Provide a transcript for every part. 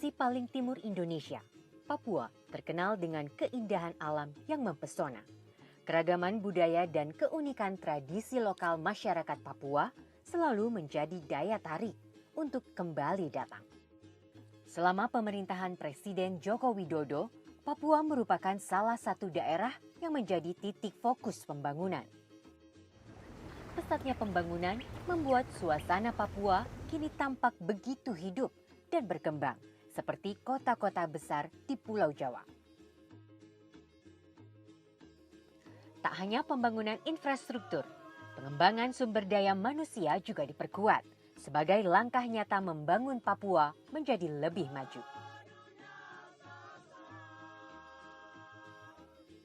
provinsi paling timur Indonesia, Papua terkenal dengan keindahan alam yang mempesona. Keragaman budaya dan keunikan tradisi lokal masyarakat Papua selalu menjadi daya tarik untuk kembali datang. Selama pemerintahan Presiden Joko Widodo, Papua merupakan salah satu daerah yang menjadi titik fokus pembangunan. Pesatnya pembangunan membuat suasana Papua kini tampak begitu hidup dan berkembang seperti kota-kota besar di Pulau Jawa. Tak hanya pembangunan infrastruktur, pengembangan sumber daya manusia juga diperkuat sebagai langkah nyata membangun Papua menjadi lebih maju.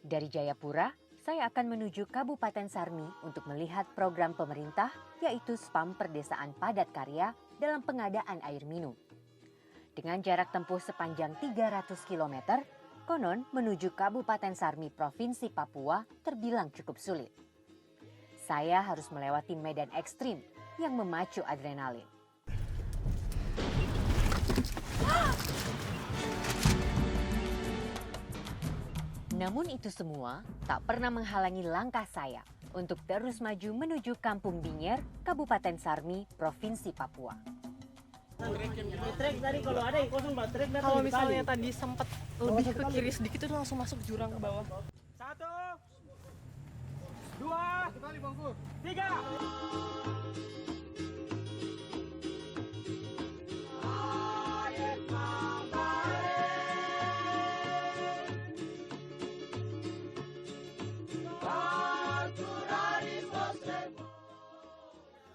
Dari Jayapura, saya akan menuju Kabupaten Sarmi untuk melihat program pemerintah yaitu SPAM Perdesaan Padat Karya dalam pengadaan air minum. Dengan jarak tempuh sepanjang 300 km, konon menuju Kabupaten Sarmi Provinsi Papua terbilang cukup sulit. Saya harus melewati medan ekstrim yang memacu adrenalin. Namun itu semua tak pernah menghalangi langkah saya untuk terus maju menuju Kampung Binyer, Kabupaten Sarmi, Provinsi Papua. Kalau misalnya tadi sempat lebih ke kiri sedikit itu langsung masuk jurang ke bawah. 1, 2, 3.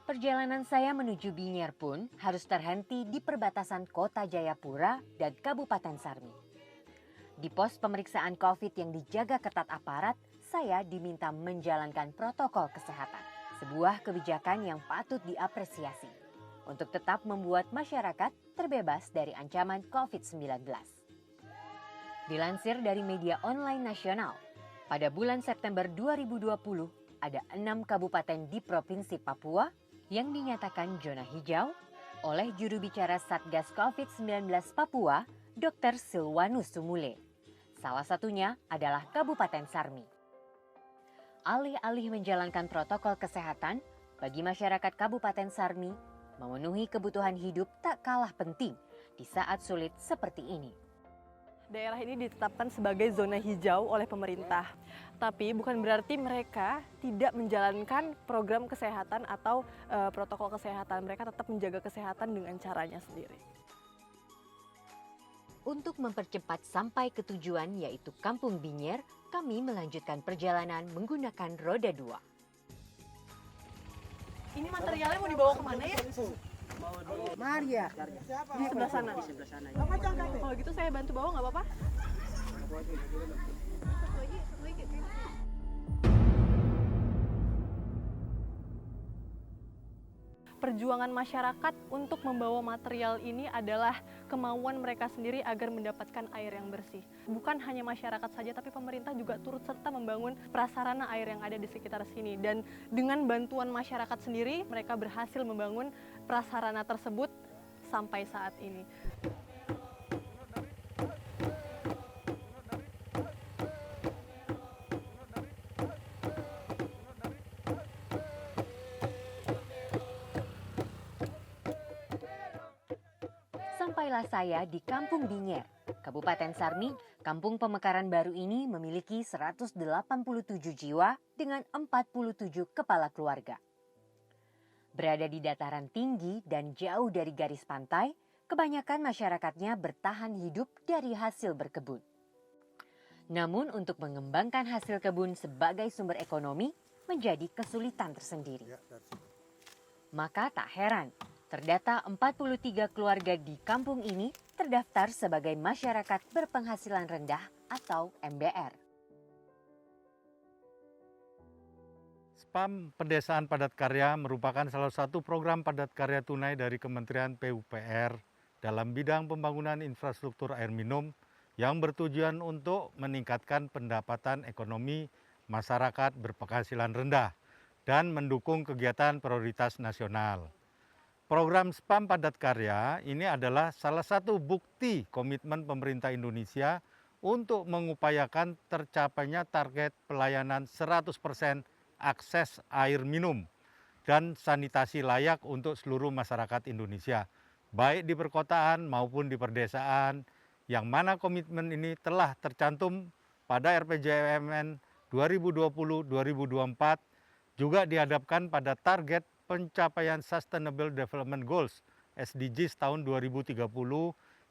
Perjalanan saya menuju Binyer pun harus terhenti di perbatasan Kota Jayapura dan Kabupaten Sarmi. Di pos pemeriksaan COVID yang dijaga ketat aparat, saya diminta menjalankan protokol kesehatan. Sebuah kebijakan yang patut diapresiasi untuk tetap membuat masyarakat terbebas dari ancaman COVID-19. Dilansir dari media online nasional, pada bulan September 2020 ada 6 kabupaten di Provinsi Papua yang dinyatakan zona hijau oleh juru bicara Satgas COVID-19 Papua, Dr. Silwanus Sumule. Salah satunya adalah Kabupaten Sarmi. Alih-alih menjalankan protokol kesehatan, bagi masyarakat Kabupaten Sarmi, memenuhi kebutuhan hidup tak kalah penting di saat sulit seperti ini. Daerah ini ditetapkan sebagai zona hijau oleh pemerintah. Tapi bukan berarti mereka tidak menjalankan program kesehatan atau protokol kesehatan. Mereka tetap menjaga kesehatan dengan caranya sendiri. Untuk mempercepat sampai ke tujuan yaitu Kampung Binyer, kami melanjutkan perjalanan menggunakan roda 2. Ini materialnya mau dibawa kemana ya? Maria. Di sebelah sana. Kalau gitu saya bantu bawa nggak apa-apa? Perjuangan masyarakat untuk membawa material ini adalah kemauan mereka sendiri agar mendapatkan air yang bersih. Bukan hanya masyarakat saja, tapi pemerintah juga turut serta membangun prasarana air yang ada di sekitar sini. Dan dengan bantuan masyarakat sendiri, mereka berhasil membangun prasarana tersebut sampai saat ini. Sampailah saya di Kampung Binyer, Kabupaten Sarmi. Kampung pemekaran baru ini memiliki 187 jiwa dengan 47 kepala keluarga. Berada di dataran tinggi dan jauh dari garis pantai, kebanyakan masyarakatnya bertahan hidup dari hasil berkebun. Namun untuk mengembangkan hasil kebun sebagai sumber ekonomi menjadi kesulitan tersendiri. Maka tak heran, terdata 43 keluarga di kampung ini terdaftar sebagai masyarakat berpenghasilan rendah atau MBR. SPAM Pedesaan Padat Karya merupakan salah satu program padat karya tunai dari Kementerian PUPR dalam bidang pembangunan infrastruktur air minum yang bertujuan untuk meningkatkan pendapatan ekonomi masyarakat berpenghasilan rendah dan mendukung kegiatan prioritas nasional. Program Spam Padat Karya ini adalah salah satu bukti komitmen pemerintah Indonesia untuk mengupayakan tercapainya target pelayanan 100% akses air minum dan sanitasi layak untuk seluruh masyarakat Indonesia, baik di perkotaan maupun di perdesaan, yang mana komitmen ini telah tercantum pada RPJMN 2020-2024, juga dihadapkan pada target pencapaian Sustainable Development Goals SDGs tahun 2030,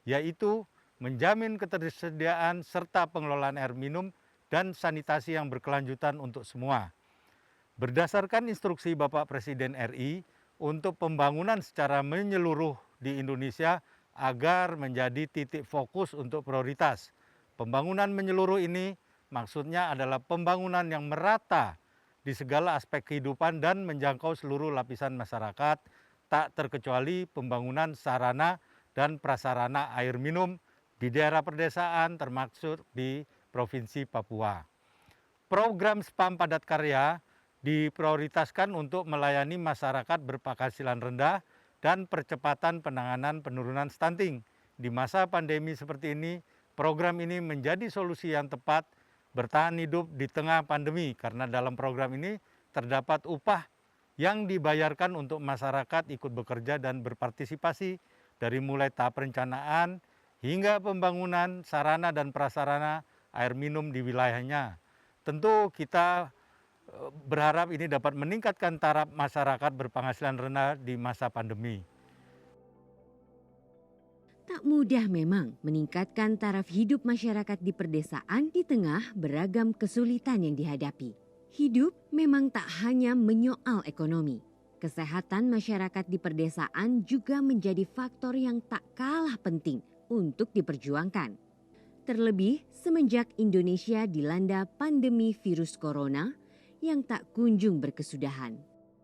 yaitu menjamin ketersediaan serta pengelolaan air minum dan sanitasi yang berkelanjutan untuk semua. Berdasarkan instruksi Bapak Presiden RI untuk pembangunan secara menyeluruh di Indonesia agar menjadi titik fokus untuk prioritas. Pembangunan menyeluruh ini maksudnya adalah pembangunan yang merata di segala aspek kehidupan dan menjangkau seluruh lapisan masyarakat, tak terkecuali pembangunan sarana dan prasarana air minum di daerah perdesaan termasuk di Provinsi Papua. Program Spam Padat Karya diprioritaskan untuk melayani masyarakat berpenghasilan rendah dan percepatan penanganan penurunan stunting. Di masa pandemi seperti ini, program ini menjadi solusi yang tepat bertahan hidup di tengah pandemi, karena dalam program ini terdapat upah yang dibayarkan untuk masyarakat ikut bekerja dan berpartisipasi dari mulai tahap perencanaan hingga pembangunan sarana dan prasarana air minum di wilayahnya. Tentu kita berharap ini dapat meningkatkan taraf masyarakat berpenghasilan rendah di masa pandemi. Tak mudah memang meningkatkan taraf hidup masyarakat di perdesaan di tengah beragam kesulitan yang dihadapi. Hidup memang tak hanya menyoal ekonomi. Kesehatan masyarakat di perdesaan juga menjadi faktor yang tak kalah penting untuk diperjuangkan. Terlebih semenjak Indonesia dilanda pandemi virus corona yang tak kunjung berkesudahan.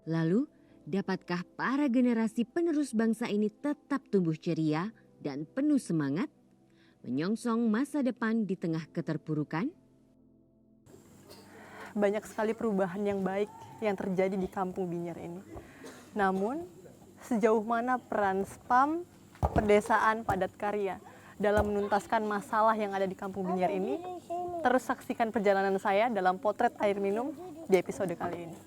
Lalu, dapatkah para generasi penerus bangsa ini tetap tumbuh ceria dan penuh semangat, menyongsong masa depan di tengah keterpurukan? Banyak sekali perubahan yang baik yang terjadi di Kampung Binjer ini. Namun, sejauh mana peran Spam Pedesaan Padat Karya dalam menuntaskan masalah yang ada di Kampung Binjer ini? Terus saksikan perjalanan saya dalam potret air minum di episode kali ini.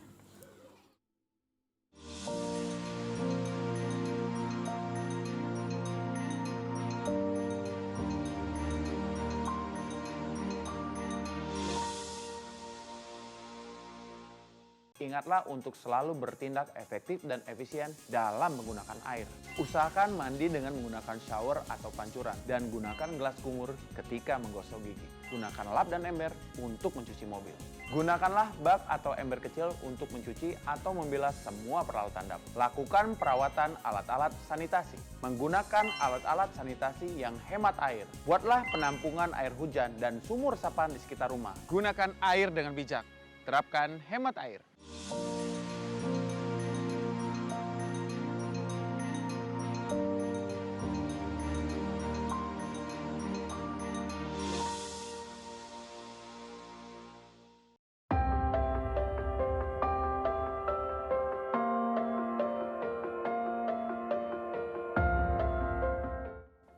Ingatlah untuk selalu bertindak efektif dan efisien dalam menggunakan air. Usahakan mandi dengan menggunakan shower atau pancuran dan gunakan gelas kumur ketika menggosok gigi. Gunakan lap dan ember untuk mencuci mobil. Gunakanlah bak atau ember kecil untuk mencuci atau membilas semua peralatan dapur. Lakukan perawatan alat-alat sanitasi. Menggunakan alat-alat sanitasi yang hemat air. Buatlah penampungan air hujan dan sumur resapan di sekitar rumah. Gunakan air dengan bijak. Terapkan hemat air.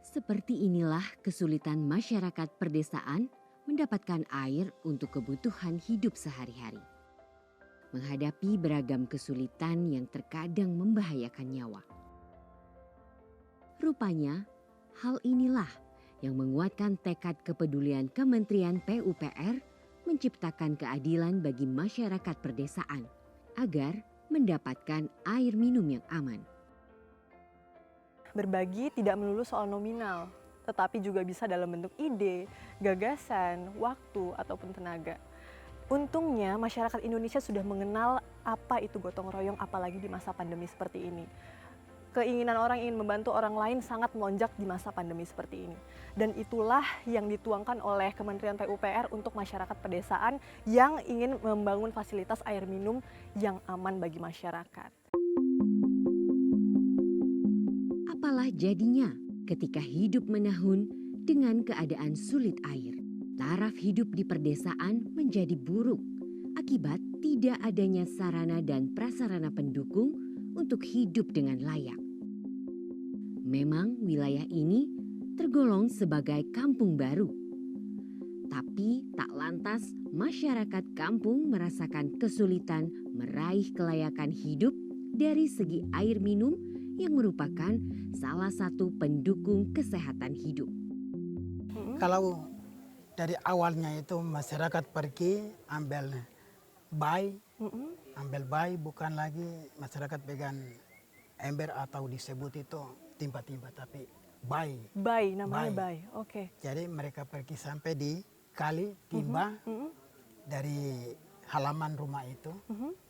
Seperti inilah kesulitan masyarakat perdesaan mendapatkan air untuk kebutuhan hidup sehari-hari. Menghadapi beragam kesulitan yang terkadang membahayakan nyawa. Rupanya, hal inilah yang menguatkan tekad kepedulian Kementerian PUPR menciptakan keadilan bagi masyarakat perdesaan agar mendapatkan air minum yang aman. Berbagi tidak melulu soal nominal, tetapi juga bisa dalam bentuk ide, gagasan, waktu, ataupun tenaga. Untungnya masyarakat Indonesia sudah mengenal apa itu gotong royong, apalagi di masa pandemi seperti ini. Keinginan orang ingin membantu orang lain sangat melonjak di masa pandemi seperti ini. Dan itulah yang dituangkan oleh Kementerian PUPR untuk masyarakat pedesaan yang ingin membangun fasilitas air minum yang aman bagi masyarakat. Apalah jadinya ketika hidup menahun dengan keadaan sulit air. Taraf hidup di perdesaan menjadi buruk akibat tidak adanya sarana dan prasarana pendukung untuk hidup dengan layak. Memang wilayah ini tergolong sebagai kampung baru. Tapi tak lantas masyarakat kampung merasakan kesulitan meraih kelayakan hidup dari segi air minum yang merupakan salah satu pendukung kesehatan hidup. Kalau dari awalnya itu masyarakat pergi ambil bayi, bukan lagi masyarakat pegang ember atau disebut itu timba-timba, tapi bayi. Bayi, namanya bayi. Oke. Jadi mereka pergi sampai di kali timba dari halaman rumah itu,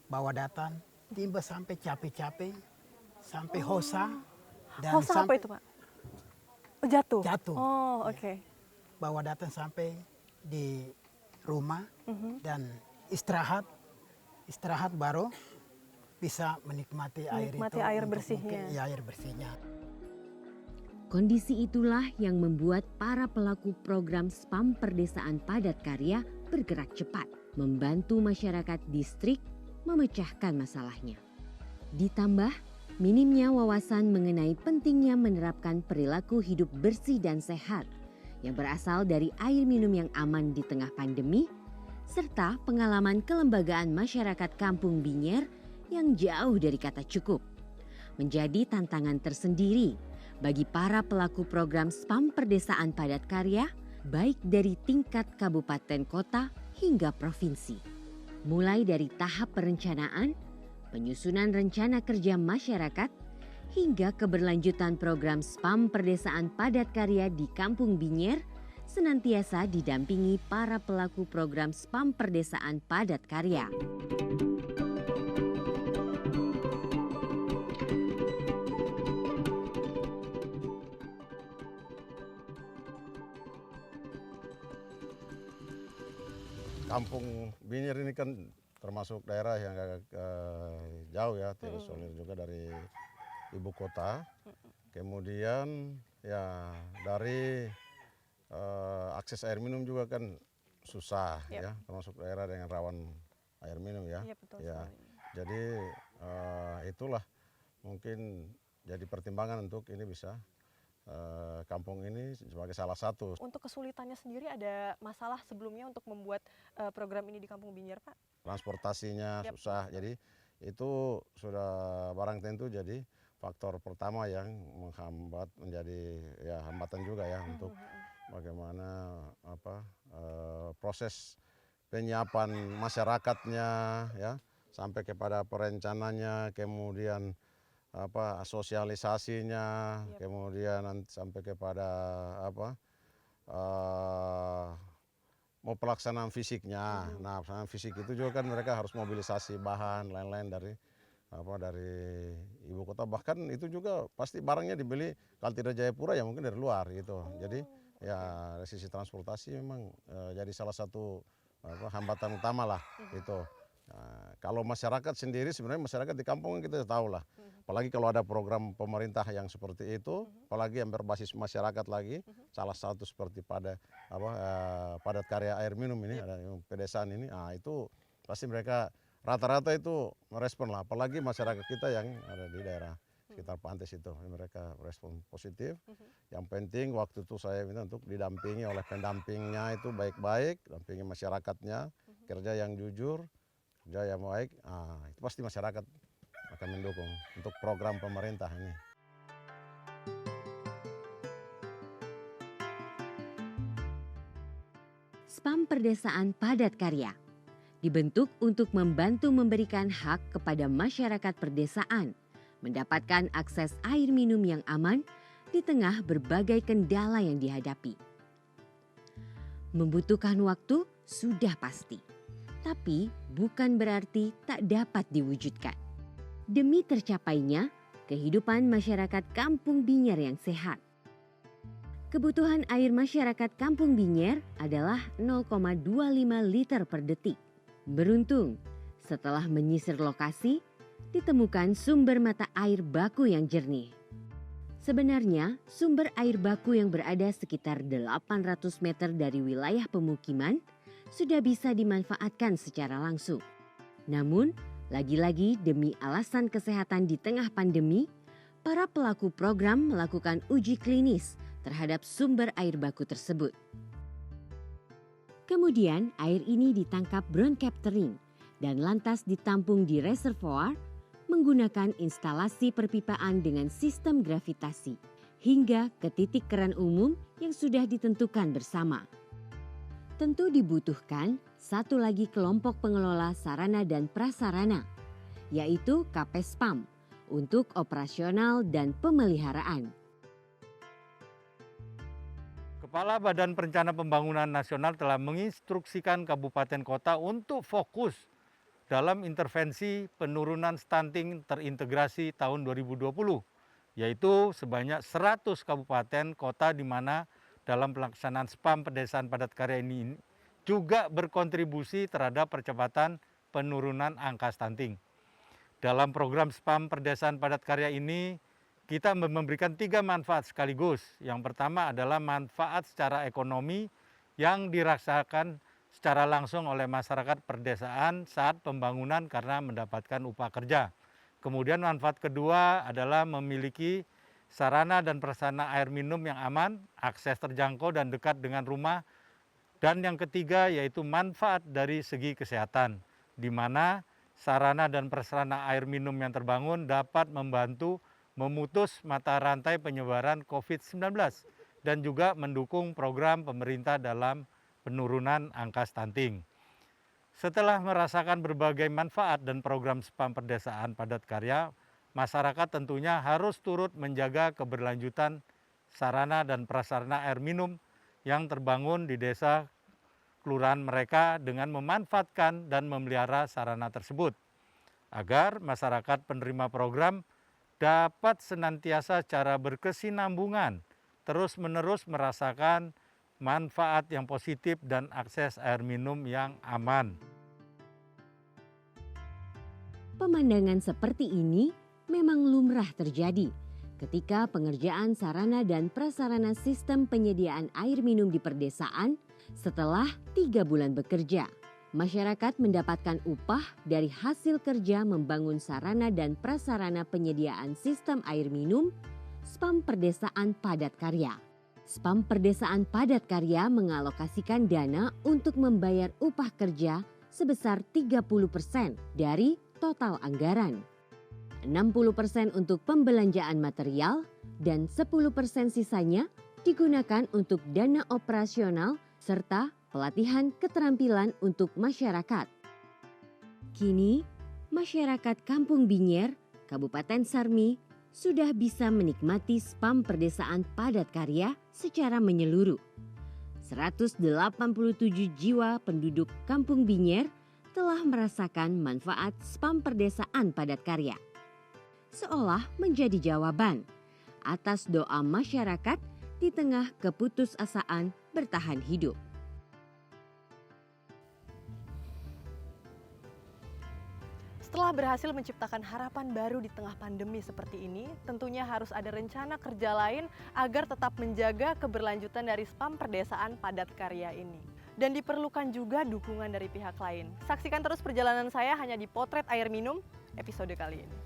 bawa datang timba sampai capek-capek, sampai hosa. Dan Hosa apa itu, Pak? Oh, jatuh? Jatuh. Oh, oke. Bawa datang sampai di rumah dan istirahat baru bisa menikmati air itu. air untuk bersihnya. mungkin, ya, air bersihnya. Kondisi itulah yang membuat para pelaku program SPAM Perdesaan Padat Karya bergerak cepat, membantu masyarakat distrik memecahkan masalahnya. Ditambah minimnya wawasan mengenai pentingnya menerapkan perilaku hidup bersih dan sehat yang berasal dari air minum yang aman di tengah pandemi, serta pengalaman kelembagaan masyarakat Kampung Binyer yang jauh dari kata cukup, menjadi tantangan tersendiri bagi para pelaku program SPAM Perdesaan Padat Karya, baik dari tingkat kabupaten kota hingga provinsi. Mulai dari tahap perencanaan, penyusunan rencana kerja masyarakat, hingga keberlanjutan program SPAM Perdesaan Padat Karya di Kampung Binyer senantiasa didampingi para pelaku program SPAM Perdesaan Padat Karya. Kampung Binyer ini kan termasuk daerah yang agak jauh ya, terisolir juga dari ibu kota. Kemudian ya dari akses air minum juga kan susah ya, termasuk daerah dengan rawan air minum ya. Betul ya. sekali. Jadi itulah mungkin jadi pertimbangan untuk ini bisa kampung ini sebagai salah satu. Untuk kesulitannya sendiri ada masalah sebelumnya untuk membuat program ini di Kampung Binyer, Pak? Transportasinya susah, jadi itu sudah barang tentu jadi faktor pertama yang menghambat, menjadi ya hambatan juga ya untuk bagaimana proses penyiapan masyarakatnya ya sampai kepada perencananya, kemudian sosialisasinya, kemudian sampai kepada mau pelaksanaan fisiknya. Nah, pelaksanaan fisik itu juga kan mereka harus mobilisasi bahan lain-lain dari ibu kota. Bahkan itu juga pasti barangnya dibeli kalau tidak Jayapura ya mungkin dari luar gitu. Jadi ya dari sisi transportasi memang jadi salah satu hambatan utama lah itu. Nah, kalau masyarakat sendiri sebenarnya masyarakat di kampung kita tahu lah. Apalagi kalau ada program pemerintah yang seperti itu, apalagi yang berbasis masyarakat lagi, salah satu seperti padat karya air minum ini, ada yang pedesaan ini, itu pasti mereka rata-rata itu merespon lah. Apalagi masyarakat kita yang ada di daerah sekitar Pantes itu, mereka respon positif. Yang penting waktu itu saya minta untuk didampingi oleh pendampingnya itu baik-baik, dampingi masyarakatnya, kerja yang jujur, kerja yang baik, itu pasti masyarakat akan mendukung untuk program pemerintah ini. SPAM Perdesaan Padat Karya dibentuk untuk membantu memberikan hak kepada masyarakat perdesaan mendapatkan akses air minum yang aman di tengah berbagai kendala yang dihadapi. Membutuhkan waktu sudah pasti, tapi bukan berarti tak dapat diwujudkan. Demi tercapainya kehidupan masyarakat Kampung Binyer yang sehat. Kebutuhan air masyarakat Kampung Binyer adalah 0,25 liter per detik. Beruntung, setelah menyisir lokasi, ditemukan sumber mata air baku yang jernih. Sebenarnya, sumber air baku yang berada sekitar 800 meter dari wilayah pemukiman sudah bisa dimanfaatkan secara langsung. Namun, lagi-lagi demi alasan kesehatan di tengah pandemi, para pelaku program melakukan uji klinis terhadap sumber air baku tersebut. Kemudian air ini ditangkap brown capturing dan lantas ditampung di reservoir menggunakan instalasi perpipaan dengan sistem gravitasi hingga ke titik keran umum yang sudah ditentukan bersama. Tentu dibutuhkan satu lagi kelompok pengelola sarana dan prasarana, yaitu Kapespam, untuk operasional dan pemeliharaan. Kepala Badan Perencanaan Pembangunan Nasional telah menginstruksikan kabupaten kota untuk fokus dalam intervensi penurunan stunting terintegrasi tahun 2020, yaitu sebanyak 100 kabupaten kota di mana dalam pelaksanaan SPAM Pedesaan Padat Karya ini juga berkontribusi terhadap percepatan penurunan angka stunting. Dalam program SPAM Pedesaan Padat Karya ini, kita memberikan 3 manfaat sekaligus. Yang pertama adalah manfaat secara ekonomi yang dirasakan secara langsung oleh masyarakat perdesaan saat pembangunan karena mendapatkan upah kerja. Kemudian manfaat kedua adalah memiliki sarana dan prasarana air minum yang aman, akses terjangkau dan dekat dengan rumah. Dan yang ketiga yaitu manfaat dari segi kesehatan, di mana sarana dan prasarana air minum yang terbangun dapat membantu memutus mata rantai penyebaran COVID-19 dan juga mendukung program pemerintah dalam penurunan angka stunting. Setelah merasakan berbagai manfaat dan program SPAM Pedesaan Padat Karya, masyarakat tentunya harus turut menjaga keberlanjutan sarana dan prasarana air minum yang terbangun di desa kelurahan mereka dengan memanfaatkan dan memelihara sarana tersebut, agar masyarakat penerima program dapat senantiasa secara berkesinambungan terus-menerus merasakan manfaat yang positif dan akses air minum yang aman. Pemandangan seperti ini memang lumrah terjadi ketika pengerjaan sarana dan prasarana sistem penyediaan air minum di perdesaan setelah 3 bulan bekerja. Masyarakat mendapatkan upah dari hasil kerja membangun sarana dan prasarana penyediaan sistem air minum SPAM Pedesaan Padat Karya. SPAM Pedesaan Padat Karya mengalokasikan dana untuk membayar upah kerja sebesar 30% dari total anggaran. 60% untuk pembelanjaan material dan 10% sisanya digunakan untuk dana operasional serta pelatihan keterampilan untuk masyarakat. Kini, masyarakat Kampung Binyer, Kabupaten Sarmi, sudah bisa menikmati SPAM Pedesaan Padat Karya secara menyeluruh. 187 jiwa penduduk Kampung Binyer telah merasakan manfaat SPAM Pedesaan Padat Karya. Seolah menjadi jawaban atas doa masyarakat di tengah keputusasaan bertahan hidup. Setelah berhasil menciptakan harapan baru di tengah pandemi seperti ini, tentunya harus ada rencana kerja lain agar tetap menjaga keberlanjutan dari SPAM Pedesaan Padat Karya ini. Dan diperlukan juga dukungan dari pihak lain. Saksikan terus perjalanan saya hanya di Potret Air Minum episode kali ini.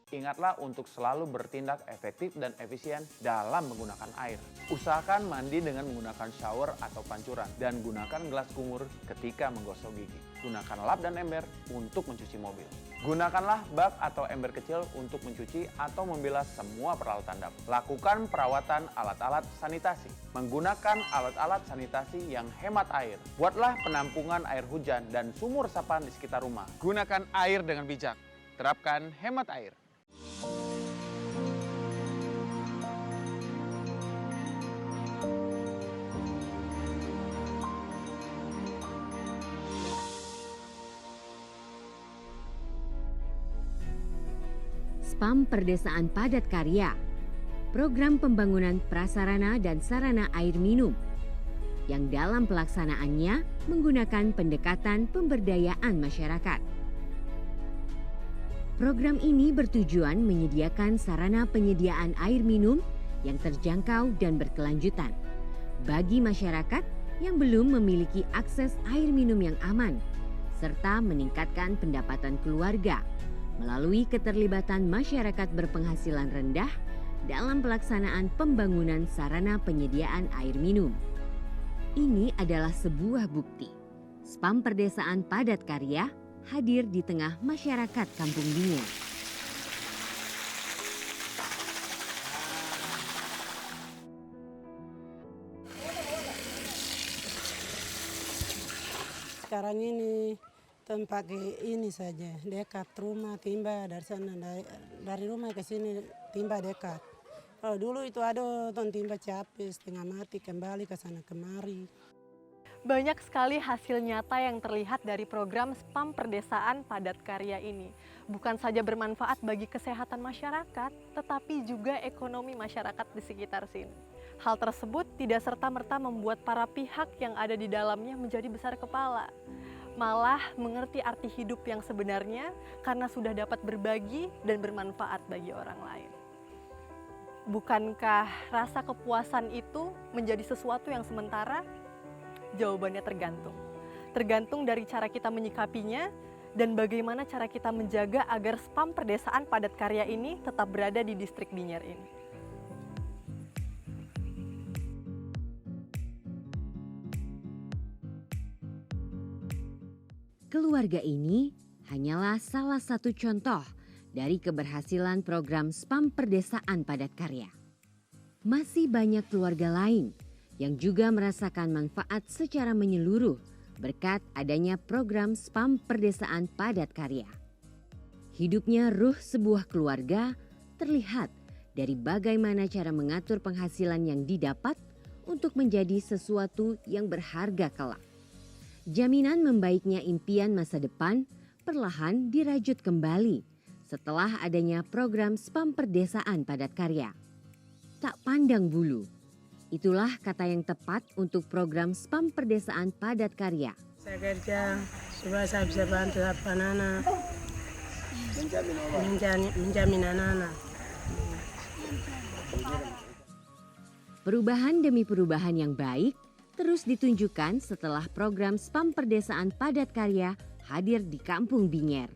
Ingatlah untuk selalu bertindak efektif dan efisien dalam menggunakan air. Usahakan mandi dengan menggunakan shower atau pancuran dan gunakan gelas kumur ketika menggosok gigi. Gunakan lap dan ember untuk mencuci mobil. Gunakanlah bak atau ember kecil untuk mencuci atau membilas semua peralatan dapur. Lakukan perawatan alat-alat sanitasi. Menggunakan alat-alat sanitasi yang hemat air. Buatlah penampungan air hujan dan sumur resapan di sekitar rumah. Gunakan air dengan bijak. Terapkan hemat air. SPAM Pedesaan Padat Karya, program pembangunan prasarana dan sarana air minum, yang dalam pelaksanaannya menggunakan pendekatan pemberdayaan masyarakat. Program ini bertujuan menyediakan sarana penyediaan air minum yang terjangkau dan berkelanjutan bagi masyarakat yang belum memiliki akses air minum yang aman, serta meningkatkan pendapatan keluarga melalui keterlibatan masyarakat berpenghasilan rendah dalam pelaksanaan pembangunan sarana penyediaan air minum. Ini adalah sebuah bukti Spam Perdesaan Padat Karya hadir di tengah masyarakat Kampung Binyer. Sekarang ini tempat ini saja dekat rumah, timba dari sana, dari rumah ke sini timba dekat. Kalau dulu itu ada timba capek setengah mati kembali ke sana kemari. Banyak sekali hasil nyata yang terlihat dari program Spam Perdesaan Padat Karya ini. Bukan saja bermanfaat bagi kesehatan masyarakat, tetapi juga ekonomi masyarakat di sekitar sini. Hal tersebut tidak serta-merta membuat para pihak yang ada di dalamnya menjadi besar kepala. Malah mengerti arti hidup yang sebenarnya karena sudah dapat berbagi dan bermanfaat bagi orang lain. Bukankah rasa kepuasan itu menjadi sesuatu yang sementara? Jawabannya tergantung. Tergantung dari cara kita menyikapinya dan bagaimana cara kita menjaga agar Spam Perdesaan Padat Karya ini tetap berada di distrik Binyer ini. Keluarga ini hanyalah salah satu contoh dari keberhasilan program Spam Perdesaan Padat Karya. Masih banyak keluarga lain yang juga merasakan manfaat secara menyeluruh berkat adanya program Spam Perdesaan Padat Karya. Hidupnya ruh sebuah keluarga terlihat dari bagaimana cara mengatur penghasilan yang didapat untuk menjadi sesuatu yang berharga kelak. Jaminan membaiknya impian masa depan perlahan dirajut kembali setelah adanya program Spam Perdesaan Padat Karya. Tak pandang bulu, itulah kata yang tepat untuk program Spam Perdesaan Padat Karya. Saya kerja supaya saya bisa bantu anak-anak, menjamin anak-anak. Perubahan demi perubahan yang baik terus ditunjukkan setelah program Spam Perdesaan Padat Karya hadir di Kampung Binyer.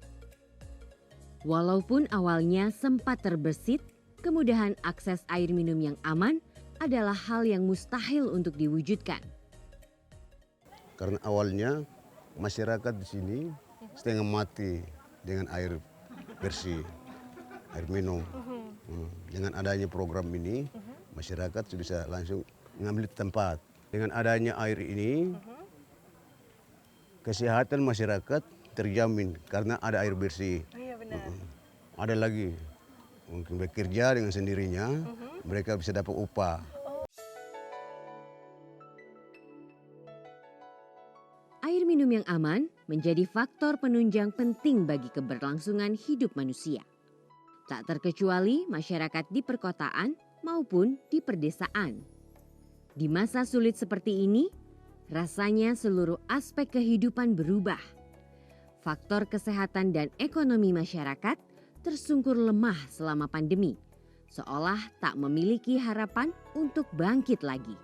Walaupun awalnya sempat terbersit, kemudahan akses air minum yang aman adalah hal yang mustahil untuk diwujudkan. Karena awalnya masyarakat di sini setengah mati dengan air bersih, air minum. Dengan adanya program ini, masyarakat sudah bisa langsung mengambil tempat. Dengan adanya air ini, kesehatan masyarakat terjamin karena ada air bersih. Iya benar. Ada lagi, mungkin bekerja dengan sendirinya, mereka bisa dapat upah. Air minum yang aman menjadi faktor penunjang penting bagi keberlangsungan hidup manusia. Tak terkecuali masyarakat di perkotaan maupun di perdesaan. Di masa sulit seperti ini, rasanya seluruh aspek kehidupan berubah. Faktor kesehatan dan ekonomi masyarakat tersungkur lemah selama pandemi, seolah tak memiliki harapan untuk bangkit lagi.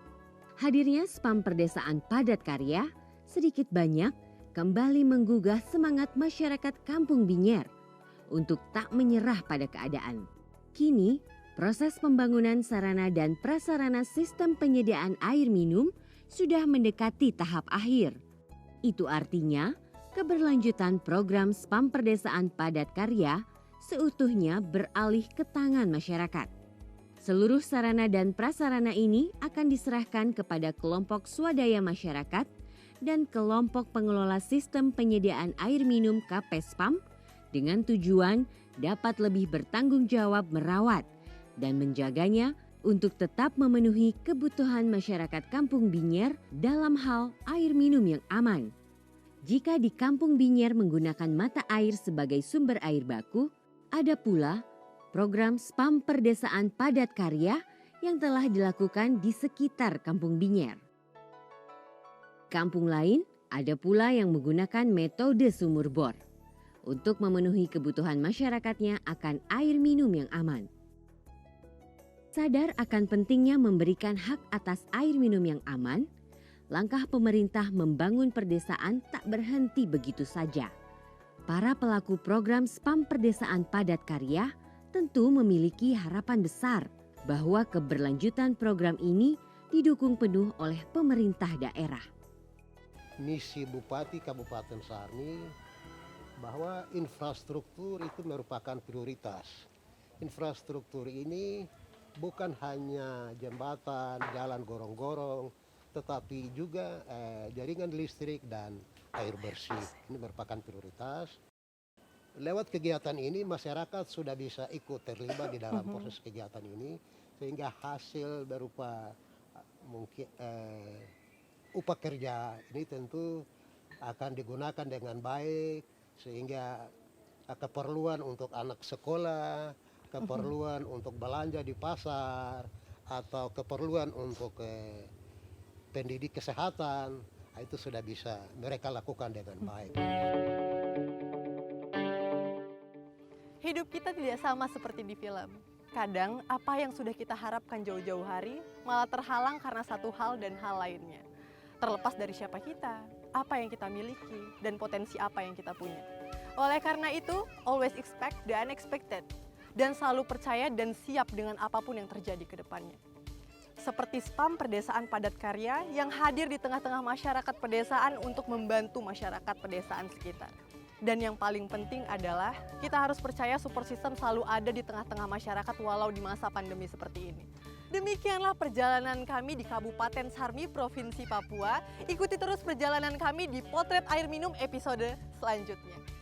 Hadirnya Spam Perdesaan Padat Karya sedikit banyak kembali menggugah semangat masyarakat Kampung Binyer untuk tak menyerah pada keadaan. Kini, proses pembangunan sarana dan prasarana sistem penyediaan air minum sudah mendekati tahap akhir. Itu artinya keberlanjutan program Spam Perdesaan Padat Karya seutuhnya beralih ke tangan masyarakat. Seluruh sarana dan prasarana ini akan diserahkan kepada kelompok swadaya masyarakat dan kelompok pengelola sistem penyediaan air minum KP-Spam dengan tujuan dapat lebih bertanggung jawab merawat dan menjaganya untuk tetap memenuhi kebutuhan masyarakat Kampung Binyer dalam hal air minum yang aman. Jika di Kampung Binyer menggunakan mata air sebagai sumber air baku, ada pula program Spam Perdesaan Padat Karya yang telah dilakukan di sekitar Kampung Binyer. Kampung lain ada pula yang menggunakan metode sumur bor. untuk memenuhi kebutuhan masyarakatnya akan air minum yang aman. Sadar akan pentingnya memberikan hak atas air minum yang aman, langkah pemerintah membangun perdesaan tak berhenti begitu saja. Para pelaku program SPAM Perdesaan Padat Karya tentu memiliki harapan besar bahwa keberlanjutan program ini didukung penuh oleh pemerintah daerah. Misi Bupati Kabupaten Sarni bahwa infrastruktur itu merupakan prioritas. Infrastruktur ini bukan hanya jembatan, jalan gorong-gorong, tetapi juga jaringan listrik dan air bersih. Ini merupakan prioritas. Lewat kegiatan ini masyarakat sudah bisa ikut terlibat di dalam proses kegiatan ini, sehingga hasil berupa mungkin upah kerja ini tentu akan digunakan dengan baik, sehingga keperluan untuk anak sekolah, keperluan untuk belanja di pasar, atau keperluan untuk pendidik kesehatan, itu sudah bisa mereka lakukan dengan baik. Hidup kita tidak sama seperti di film. Kadang apa yang sudah kita harapkan jauh-jauh hari malah terhalang karena satu hal dan hal lainnya. Terlepas dari siapa kita, apa yang kita miliki, dan potensi apa yang kita punya. Oleh karena itu, always expect the unexpected. Dan selalu percaya dan siap dengan apapun yang terjadi ke depannya. Seperti SPAM Perdesaan Padat Karya yang hadir di tengah-tengah masyarakat pedesaan untuk membantu masyarakat pedesaan sekitar. Dan yang paling penting adalah kita harus percaya support system selalu ada di tengah-tengah masyarakat walau di masa pandemi seperti ini. Demikianlah perjalanan kami di Kabupaten Sarmi, Provinsi Papua. Ikuti terus perjalanan kami di Potret Air Minum episode selanjutnya.